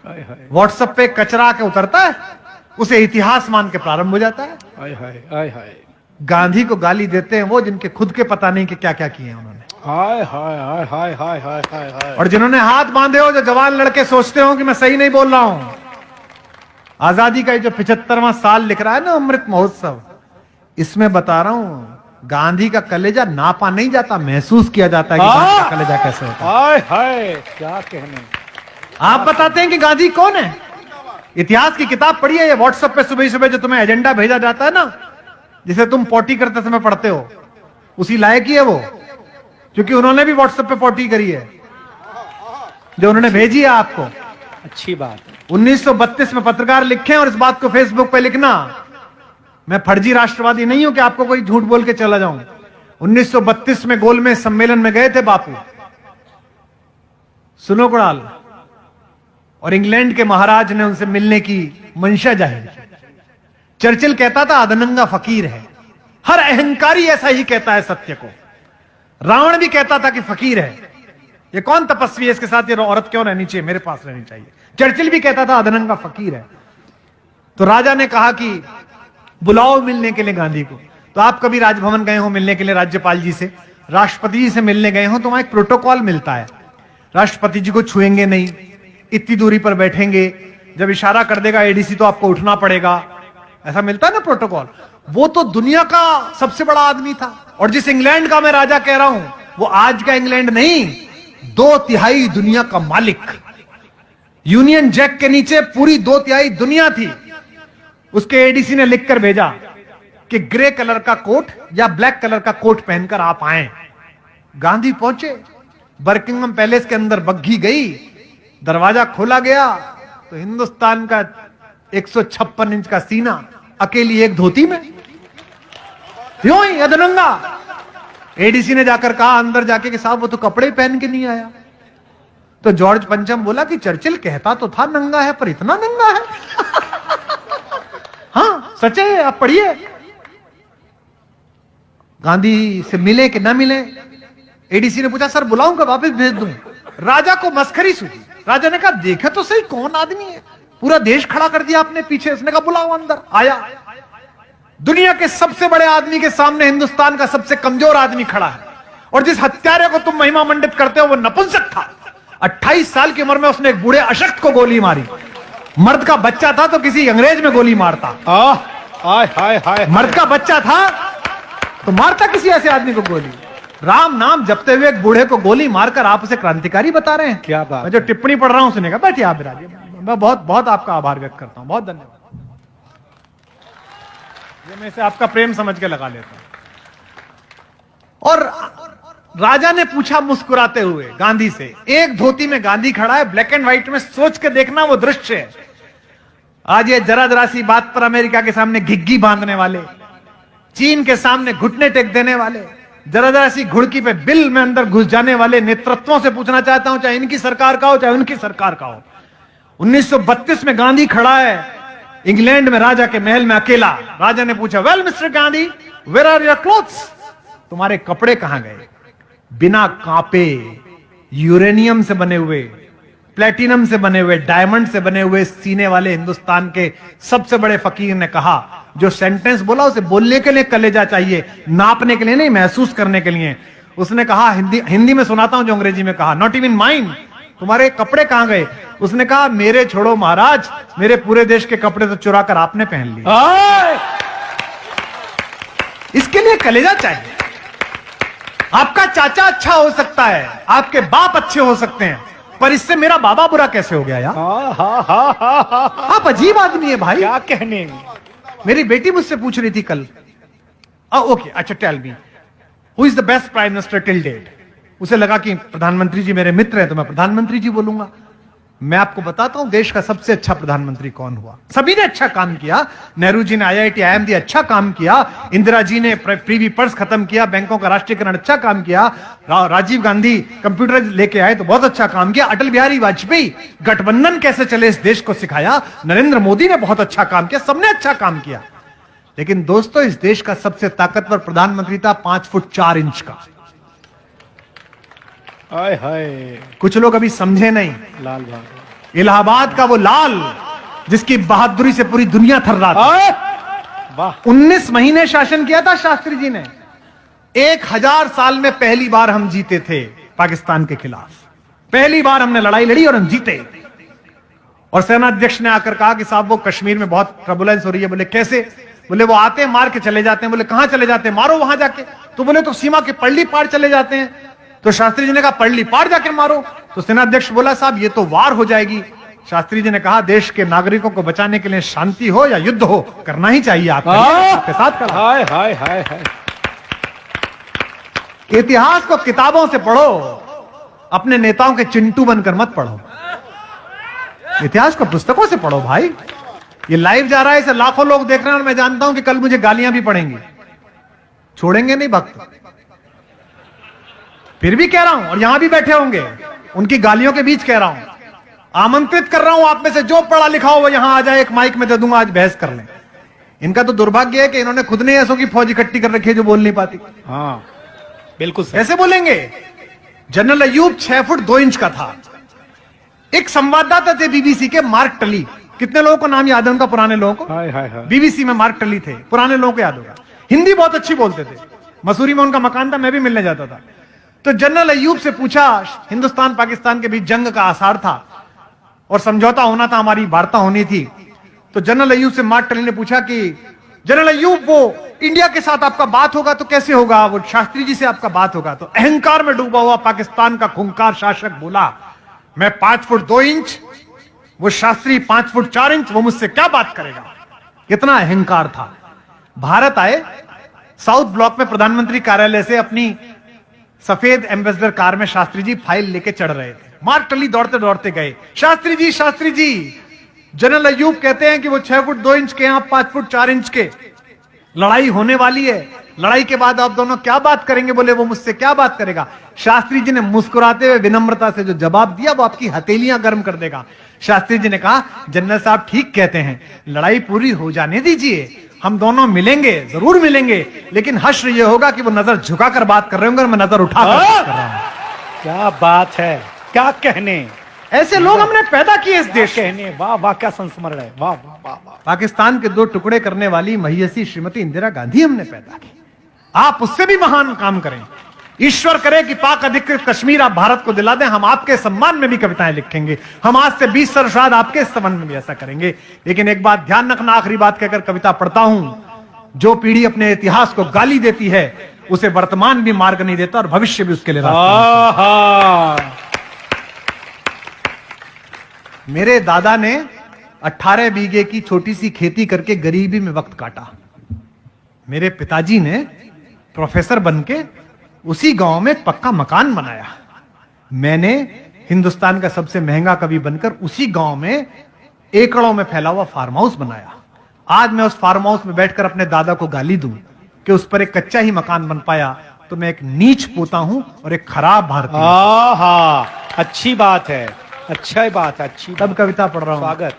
WhatsApp पे कचरा के उतरता है, उसे इतिहास मान के प्रारंभ हो जाता है। हाय हाय हाय हाय गांधी को गाली देते हैं वो जिनके खुद के पता नहीं कि क्या क्या किए हैं उन्होंने। हाय हाय हाय हाय हाय हाय हाय हाय। और जिन्होंने हाथ बांधे हो, जो जवान लड़के सोचते हो कि मैं सही नहीं बोल रहा हूं। आजादी का जो 75वां साल लिख रहा है ना, अमृत महोत्सव, इसमें बता रहा हूं गांधी का कलेजा नापा नहीं जाता, महसूस किया जाता है कि गांधी का कलेजा कैसे होता है। हाय हाय क्या कहने। आप बताते हैं कि गांधी कौन है? इतिहास की किताब पढ़िए। ये व्हाट्सएप पे सुबह सुबह जो तुम्हें एजेंडा भेजा जाता है ना, जिसे तुम पोटी करते समय पढ़ते हो, उसी लायक ही है वो, क्योंकि उन्होंने भी व्हाट्सएप पे पोटी करी है जो उन्होंने भेजी है आपको। अच्छी बात है। 1932 में पत्रकार लिखे और इस बात को फेसबुक पे लिखना, मैं फर्जी राष्ट्रवादी नहीं हूं कि आपको कोई झूठ बोल के चला जाऊं। 1932 में गोलमेज सम्मेलन में गए थे बापू, सुनो कुणाल, और इंग्लैंड के महाराज ने उनसे मिलने की मंशा जाहिर की। चर्चिल कहता था अधनंगा फकीर है, हर अहंकारी ऐसा ही कहता है सत्य को। रावण भी कहता था कि फकीर है, ये कौन तपस्वी है, इसके साथ ये औरत क्यों रहनी चाहिए, मेरे पास रहनी चाहिए। चर्चिल भी कहता था अधनंगा फकीर है। तो राजा ने कहा कि बुलाओ मिलने के लिए गांधी को। तो आप कभी राजभवन गए हो मिलने के लिए राज्यपाल जी से, राष्ट्रपति जी से मिलने गए हो, तो वहां एक प्रोटोकॉल मिलता है। राष्ट्रपति जी को छुएंगे नहीं, इतनी दूरी पर बैठेंगे, जब इशारा कर देगा एडीसी तो आपको उठना पड़ेगा, ऐसा मिलता है ना प्रोटोकॉल। वो तो दुनिया का सबसे बड़ा आदमी था। और जिस इंग्लैंड का मैं राजा कह रहा हूं, वो आज का इंग्लैंड नहीं, 2/3 दुनिया का मालिक। यूनियन जैक के नीचे पूरी 2/3 दुनिया थी। उसके एडीसी ने लिखकर भेजा कि ग्रे कलर का कोट या ब्लैक कलर का कोट पहनकर आप आए। गांधी पहुंचे, बर्किंघम पैलेस के अंदर बग्घी गई, दरवाजा खोला गया तो हिंदुस्तान का 156 इंच का सीना अकेली एक धोती में, यूं ही अधनंगा। एडीसी ने जाकर कहा अंदर जाके कि साहब वो तो कपड़े पहन के नहीं आया। तो जॉर्ज पंचम बोला कि चर्चिल कहता तो था नंगा है, पर इतना नंगा है। हाँ सच है, आप पढ़िए। गांधी से मिले कि ना मिले, एडीसी ने पूछा सर बुलाऊं कब, वापस भेज दूं। राजा को मस्खरी सूझी। राजा ने कहा देखे तो सही कौन आदमी है, पूरा देश खड़ा कर दिया आपने पीछे। उसने कहा बुलाओ अंदर। आया, दुनिया के सबसे बड़े आदमी के सामने हिंदुस्तान का सबसे कमजोर आदमी खड़ा है। और जिस हत्यारे को तुम महिमा मंडित करते हो वो नपुंसक था। 28 साल की उम्र में उसने एक बूढ़े अशक्त को गोली मारी। मर्द का बच्चा था तो किसी अंग्रेज में गोली मारता। हाय हाय हाय। मर्द का बच्चा था तो मारता किसी ऐसे आदमी को गोली। राम नाम जपते हुए एक बूढ़े को गोली मारकर आप उसे क्रांतिकारी बता रहे हैं। क्या बात। मैं जो टिप्पणी पढ़ रहा हूं सुनेगा, बैठिए आप विराजिए। मैं बहुत बहुत आपका आभार व्यक्त करता हूं, बहुत धन्यवाद। ये मैं इसे आपका प्रेम समझ के लगा लेता हूं। और राजा ने पूछा मुस्कुराते हुए गांधी से, एक धोती में गांधी खड़ा है, ब्लैक एंड व्हाइट में, सोच के देखना वो दृश्य है। आज ये जरा जरा सी बात पर अमेरिका के सामने घिग्गी बांधने वाले, चीन के सामने घुटने टेक देने वाले, जरा जरा सी घुड़की पे बिल में अंदर घुस जाने वाले नेतृत्वों से पूछना चाहता हूं, चाहे इनकी सरकार का हो चाहे उनकी सरकार का हो। 1932 में गांधी खड़ा है इंग्लैंड में राजा के महल में अकेला। राजा ने पूछा well mister Gandhi, where are your clothes, तुम्हारे कपड़े कहां गए? बिना कांपे, यूरेनियम से बने हुए, प्लेटिनम से बने हुए, डायमंड से बने हुए सीने वाले हिंदुस्तान के सबसे बड़े फकीर ने कहा, जो सेंटेंस बोला उसे बोलने के लिए कलेजा चाहिए, नापने के लिए नहीं, महसूस करने के लिए। उसने कहा, हिंदी में सुनाता हूं जो अंग्रेजी में कहा, नॉट इवन माइन, तुम्हारे कपड़े कहां गए? उसने कहा मेरे छोड़ो महाराज, मेरे पूरे देश के कपड़े तो चुरा कर आपने पहन लिए। इसके लिए कलेजा चाहिए। आपका चाचा अच्छा हो सकता है, आपके बाप अच्छे हो सकते हैं, पर इससे मेरा बाबा बुरा कैसे हो गया यार? आप अजीब आदमी है भाई। क्या कहने। मेरी बेटी मुझसे पूछ रही थी कल, ओके अच्छा tell me who is the best prime minister till date. उसे लगा कि प्रधानमंत्री जी मेरे मित्र हैं तो मैं प्रधानमंत्री जी बोलूंगा। मैं आपको बताता हूं देश का सबसे अच्छा प्रधानमंत्री कौन हुआ। सभी ने अच्छा काम किया। नेहरू जी ने IIT IMD अच्छा काम किया, इंदिरा जी ने प्रीवी पर्स खत्म किया, बैंकों का राष्ट्रीयकरण अच्छा काम किया, राजीव गांधी कंप्यूटर लेके आए तो बहुत अच्छा काम किया, अटल बिहारी वाजपेयी गठबंधन कैसे चले इस देश को सिखाया, नरेंद्र मोदी ने बहुत अच्छा काम किया, सबने अच्छा काम किया। लेकिन दोस्तों इस देश का सबसे ताकतवर प्रधानमंत्री था 5 फुट 4 इंच का। हाय हाय। कुछ लोग अभी समझे नहीं। लाल बहादुर इलाहाबाद का वो लाल जिसकी बहादुरी से पूरी दुनिया थर्राती। आए, वाह 19 महीने शासन किया था शास्त्री जी ने। 1000 साल में पहली बार हम जीते थे पाकिस्तान के खिलाफ। पहली बार हमने लड़ाई लड़ी और हम जीते। और सेनाध्यक्ष ने आकर कहा कि साहब वो कश्मीर में बहुत टर्बुलेंस हो रही है। बोले कैसे? बोले वो आते हैं मार के चले जाते हैं। बोले कहां चले जाते हैं? मारो वहां जाके। तो बोले तो सीमा के पल्ली पार चले जाते हैं। तो शास्त्री जी ने कहा पल्ली पार जाकर मारो। तो सेनाध्यक्ष बोला साहब ये तो वार हो जाएगी। शास्त्री जी ने कहा देश के नागरिकों को बचाने के लिए शांति हो या युद्ध हो करना ही चाहिए। आपके साथ खड़ा। हाय हाय हाय हाय। इतिहास को किताबों से पढ़ो, अपने नेताओं के चिंटू बनकर मत पढ़ो। इतिहास को पुस्तकों से पढ़ो भाई। ये लाइव जा रहा है, इसे लाखों लोग देख रहे हैं और मैं जानता हूं कि कल मुझे गालियां भी पड़ेंगी। छोड़ेंगे नहीं भक्त। फिर भी कह रहा हूं और यहां भी बैठे होंगे, उनकी गालियों के बीच कह रहा हूं, आमंत्रित कर रहा हूं आप में से जो पढ़ा लिखा हो वो यहां आ जाए। एक माइक में दे दूंगा, आज बहस कर लें। इनका तो दुर्भाग्य है कि इन्होंने खुद ने ऐसों की फौज इकट्ठी कर रखी है जो बोल नहीं पाती। हाँ बिल्कुल सही। कैसे बोलेंगे? जनरल अयूब 6 फुट 2 इंच का था। एक संवाददाता थे बीबीसी के, मार्क टली। कितने लोगों को नाम याद है उनका? पुराने लोगों को। हाय हाय हाय। बीबीसी में मार्क टली थे, पुराने लोगों को याद होगा। हिंदी बहुत अच्छी बोलते थे। मसूरी में उनका मकान था, मैं भी मिलने जाता था। तो जनरल अयूब से पूछा, हिंदुस्तान पाकिस्तान के बीच जंग का आसार था और समझौता होना था, हमारी वार्ता होनी थी। तो जनरल अयूब से मार्क टली ने पूछा कि जनरल अयूब वो इंडिया के साथ आपका बात होगा तो कैसे होगा? वो शास्त्री जी से आपका बात होगा। तो अहंकार में डूबा हुआ पाकिस्तान का खूंखार शासक बोला, मैं 5 फुट 2 इंच, वो शास्त्री 5 फुट 4 इंच, वो मुझसे क्या बात करेगा? कितना अहंकार था। भारत आए, साउथ ब्लॉक में प्रधानमंत्री कार्यालय से अपनी सफेद एम्बेसडर कार में शास्त्री जी फाइल लेके चढ़ रहे थे। मार्क टली दौड़ते दौड़ते गए, शास्त्री जी जनरल अयूब कहते हैं कि वो 6 फुट 2 इंच के, आप 5 फुट 4 इंच के। लड़ाई होने वाली है, लड़ाई के बाद आप दोनों क्या बात करेंगे? बोले वो मुझसे क्या बात करेगा? शास्त्री जी ने मुस्कुराते हुए विनम्रता से जो जवाब दिया वो आपकी हथेलियां गर्म कर देगा। शास्त्री जी ने कहा, जनरल साहब ठीक कहते हैं, लड़ाई पूरी हो जाने दीजिए, हम दोनों मिलेंगे, जरूर मिलेंगे, लेकिन हश्र ये होगा कि वो नजर झुकाकर बात कर रहे होंगे और मैं नजर उठाकर बात कर रहा हूं। क्या बात है, क्या कहने। ऐसे लोग हमने पैदा किए इस देश। कहने वाह वाह, क्या संस्मरण है, वाह वाह वाह वाह। पाकिस्तान के 2 टुकड़े करने वाली महियसी श्रीमती इंदिरा गांधी हमने पैदा की। आप उससे भी महान काम करें। ईश्वर करे कि पाक अधिकृत कश्मीर आप भारत को दिला दें। हम आपके सम्मान में भी कविताएं लिखेंगे। हम आज से 20 वर्ष बाद आपके संबंध में भी ऐसा करेंगे। लेकिन एक बात ध्यान रखना, आखिरी बात कहकर कविता पढ़ता हूं, जो पीढ़ी अपने इतिहास को गाली देती है उसे वर्तमान भी मार्ग नहीं देता और भविष्य भी उसके लिए रास्ता। मेरे दादा ने 18 बीघे की छोटी सी खेती करके गरीबी में वक्त काटा। मेरे पिताजी ने प्रोफेसर बनके उसी गांव में एक पक्का मकान बनाया। मैंने हिंदुस्तान का सबसे महंगा कवि बनकर उसी गांव में एकड़ों में फैला हुआ फार्म हाउस बनाया। आज मैं उस फार्म हाउस में बैठकर अपने दादा को गाली दूं कि उस पर एक कच्चा ही मकान बन पाया तो मैं एक नीच पोता हूं और एक खराब भारतीय। अच्छी बात है, अच्छा बात है, अच्छी। तब कविता पढ़ रहा हूं। स्वागत।